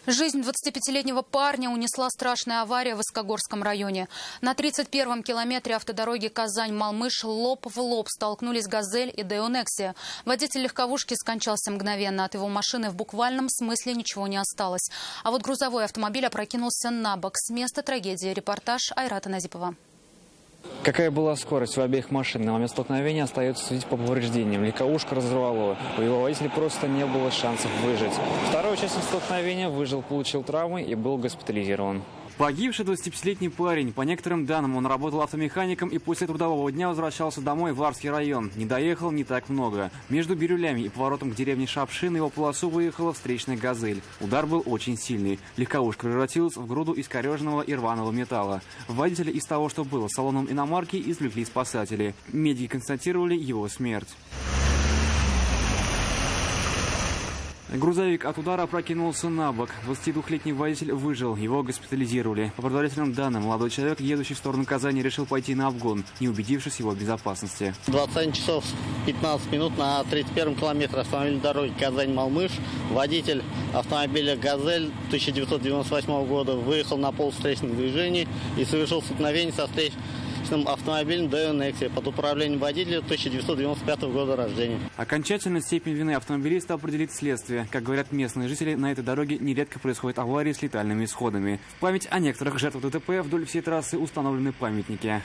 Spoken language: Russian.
Жизнь 25-летнего парня унесла страшная авария в Искогорском районе. На 31-м километре автодороги Казань-Малмыж лоб в лоб столкнулись «Газель» и «Део Нексия». Водитель легковушки скончался мгновенно. От его машины в буквальном смысле ничего не осталось. А вот грузовой автомобиль опрокинулся на бок. С места трагедии репортаж Айрата Назипова. Какая была скорость у обеих машин? На момент столкновения остается судить по повреждениям. Легковушка разорвало. У его водителя просто не было шансов выжить. Второй участник столкновения выжил, получил травмы и был госпитализирован. Погибший 25-летний парень. По некоторым данным, он работал автомехаником и после трудового дня возвращался домой в Арский район. Не доехал не так много. Между Бирюлями и поворотом к деревне Шапшин его полосу выехала встречная «Газель». Удар был очень сильный. Легковушка превратилась в груду искореженного и рваного металла. Водителя из того, что было салоном иномарки, извлекли спасатели. Медики констатировали его смерть. Грузовик от удара опрокинулся на бок. 22-летний водитель выжил, его госпитализировали. По предварительным данным, молодой человек, едущий в сторону Казани, решил пойти на обгон, не убедившись в его безопасности. 21 часов 15 минут на 31-м километре автомобильной дороги Казань-Малмыж. Водитель автомобиля «Газель» 1998 года выехал на полустречных движений и совершил столкновение со встречным автомобилем «Део Нексия» под управлением водителя 1995 года рождения. Окончательно степень вины автомобилиста определит следствие. Как говорят местные жители, на этой дороге нередко происходят аварии с летальными исходами. В память о некоторых жертвах ДТП вдоль всей трассы установлены памятники.